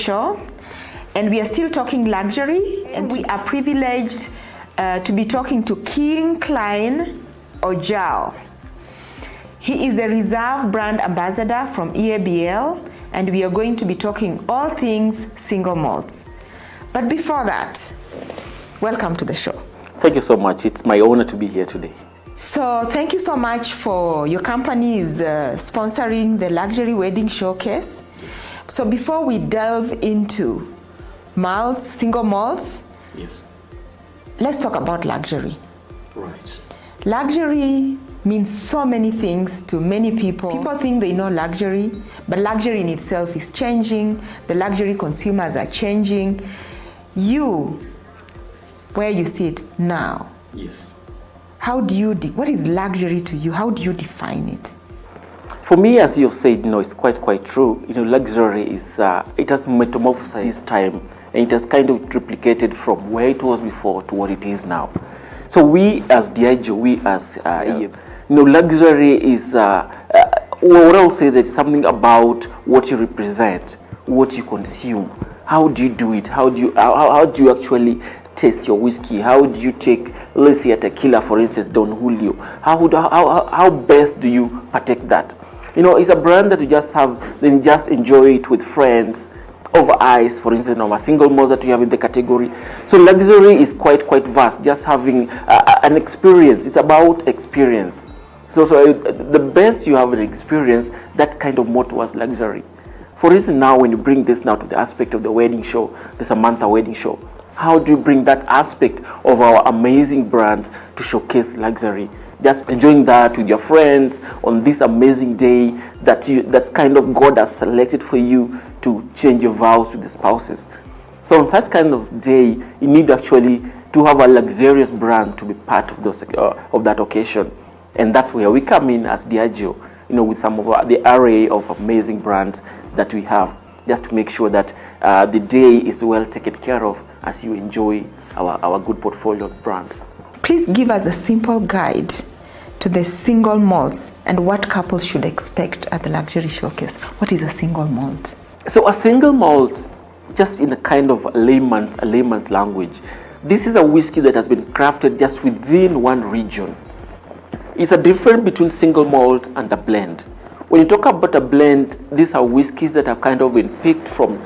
show, and we are still talking luxury, and we are privileged to be talking to KingKline Ojal. He is the Reserve Brand Ambassador from EABL, and we are going to be talking all things single malts. But before that, welcome to the show. Thank you so much. It's my honor to be here today. So thank you so much for your company is sponsoring the Luxury Wedding Showcase. So before we delve into malts, single malts, yes, let's talk about luxury. Right. Luxury means so many things to many people. People think they know luxury, but luxury in itself is changing. The luxury consumers are changing. You, where you sit now, yes, what is luxury to you? How do you define it? For me, as you've said, it's quite true. Luxury is it has metamorphosed this time, and it has kind of replicated from where it was before to what it is now. So we as DIAGEO, we as luxury is what I'll say that something about what you represent, what you consume. How do you do it? How do you actually taste your whiskey? How do you take, let's say, a tequila, for instance, Don Julio? How best do you partake that? It's a brand that you just have, then just enjoy it with friends over ice, for instance, or a single malt that you have in the category. So luxury is quite vast, just having an experience. It's about experience. So the best you have an experience, that kind of motto was luxury. For instance, now when you bring this now to the aspect of the wedding show, the Samantha wedding show, how do you bring that aspect of our amazing brand to showcase luxury? Just enjoying that with your friends on this amazing day that's kind of God has selected for you to change your vows with the spouses. So on such kind of day, you need actually to have a luxurious brand to be part of of that occasion, and that's where we come in as DIAGEO, with some of the array of amazing brands that we have, just to make sure that the day is well taken care of as you enjoy our good portfolio of brands. Please give us a simple guide to the single malts and what couples should expect at the luxury showcase. What is a single malt? So a single malt, just in a kind of layman's language, this is a whiskey that has been crafted just within one region. It's a difference between single malt and a blend. When you talk about a blend, these are whiskeys that have kind of been picked from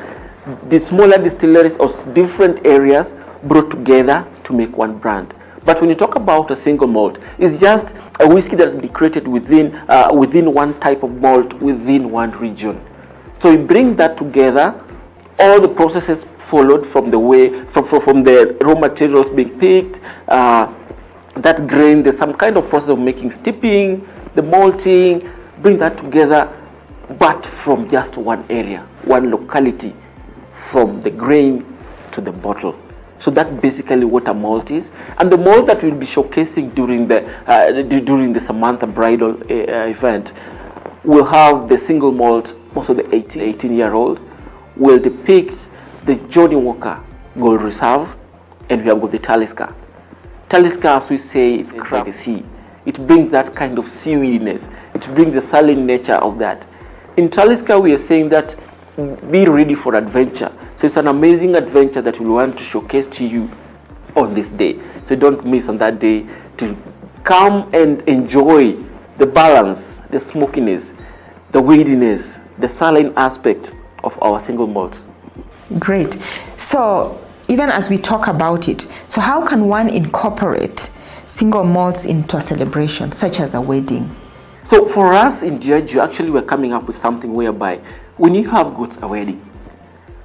the smaller distilleries or different areas brought together to make one brand. But when you talk about a single malt, it's just a whiskey that's been created within one type of malt within one region. So you bring that together, all the processes followed from the raw materials being picked, that grain, there's some kind of process of making steeping, the malting, bring that together, but from just one area, one locality, from the grain to the bottle. So that's basically what a malt is. And the malt that we'll be showcasing during the Samantha Bridal event will have the single malt, also the 18-year-old, will depict the Johnny Walker Gold Reserve, and we have got the Talisker. Talisker, as we say, is crab by the sea. It brings that kind of seaweediness. It brings the saline nature of that. In Talisker, we are saying that be ready for adventure. So it's an amazing adventure that we want to showcase to you on this day. So don't miss on that day to come and enjoy the balance, the smokiness, the weediness, the saline aspect of our single malt. Great. So even as we talk about it, so how can one incorporate single malts into a celebration, such as a wedding? So for us in DIAGEO, actually we're coming up with something whereby when you have got a wedding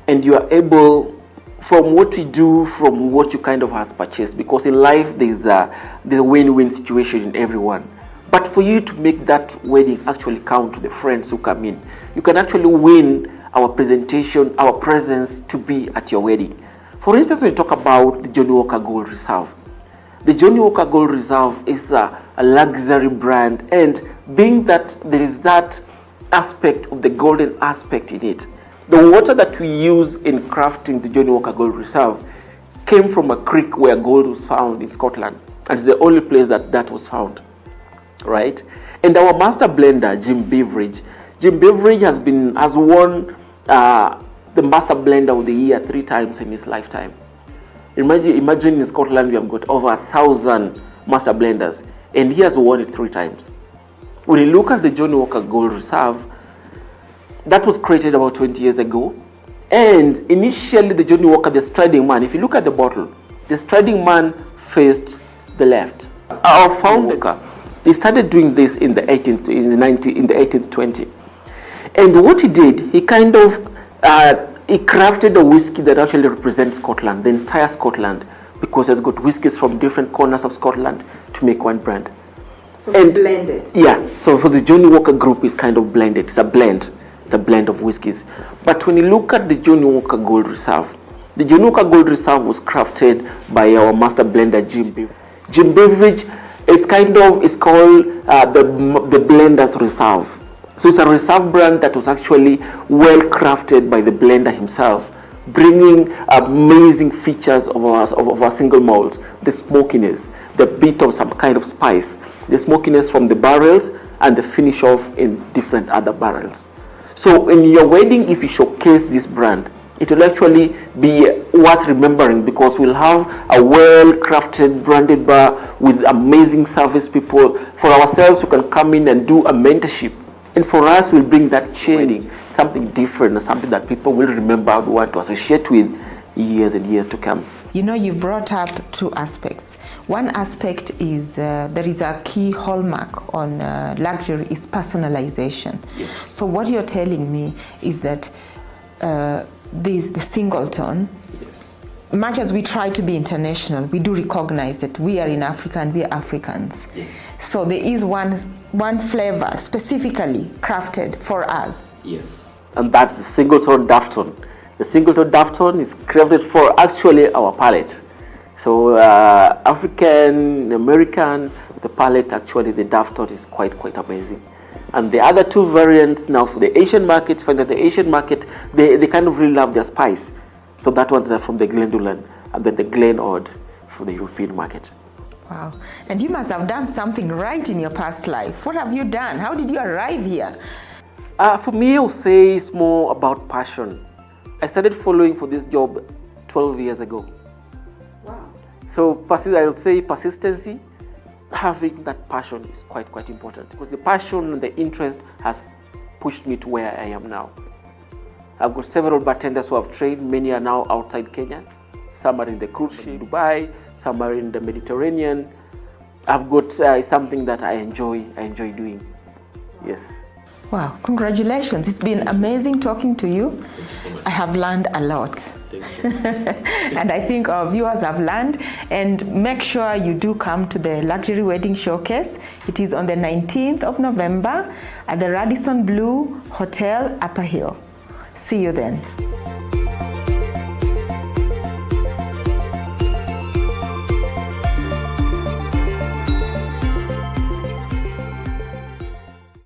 and you are able, from what you do, from what you kind of has purchased, because in life there's a win-win situation in everyone. But for you to make that wedding actually count to the friends who come in, you can actually win our presentation, our presence to be at your wedding. For instance, when we talk about the Johnny Walker Gold Reserve, the Johnny Walker Gold Reserve is a luxury brand, and being that there is that aspect of the golden aspect in it, the water that we use in crafting the Johnny Walker Gold Reserve came from a creek where gold was found in Scotland, and it's the only place that was found, right? And our master blender, Jim Beveridge has won the master blender of the year 3 times in his lifetime. Imagine in Scotland we have got over 1,000 master blenders, and he has won it 3 times. When you look at the Johnnie Walker Gold Reserve, that was created about 20 years ago. And initially the Johnnie Walker, the striding man, if you look at the bottle, the striding man faced the left. Our founder, he started doing this in the 1820. And what he did, he kind of he crafted a whiskey that actually represents Scotland, the entire Scotland, because it's got whiskies from different corners of Scotland to make one brand. So it's blended. Yeah, so for the Johnnie Walker group is kind of blended. It's a blend of whiskies. But when you look at the Johnnie Walker Gold Reserve, the Johnnie Walker Gold Reserve was crafted by our master blender Jim Beveridge. Jim Beveridge is called the Blender's Reserve. So it's a reserve brand that was actually well crafted by the blender himself, bringing amazing features of our single malt, the smokiness, the bit of some kind of spice, the smokiness from the barrels, and the finish off in different other barrels. So in your wedding, if you showcase this brand, it will actually be worth remembering, because we'll have a well-crafted branded bar with amazing service people. For ourselves, we can come in and do a mentorship. And for us, we'll bring that change, something different, something that people will remember and want to associate with years and years to come. You know, you brought up 2 aspects. One aspect is there is a key hallmark on luxury is personalization. Yes. So what you're telling me is that the singleton, Yes. much as we try to be international, we do recognize that we are in Africa and we are Africans. Yes. So there is one flavor specifically crafted for us. Yes. And that's the singleton Dafton. The singleton Dafton is crafted for actually our palate. So African, American, the palate, actually the Dafton is quite amazing. And the other 2 variants now for the Asian market, find that the Asian market, they kind of really love their spice. So that one's from the Glendulan, and then the Glenord for the European market. Wow. And you must have done something right in your past life. What have you done? How did you arrive here? For me, I would say it's more about passion. I started following for this job 12 years ago. Wow. So I would say persistency, having that passion is quite important, because the passion and the interest has pushed me to where I am now. I've got several bartenders who have trained. Many are now outside Kenya. Some are in the cruise ship, Dubai. Some are in the Mediterranean. I've got something that I enjoy doing. Yes. Wow, congratulations. It's been amazing talking to you. Thank you so much. I have learned a lot. Thank you. And I think our viewers have learned. And make sure you do come to the Luxury Wedding Showcase. It is on the 19th of November at the Radisson Blue Hotel, UpperHill. See you then.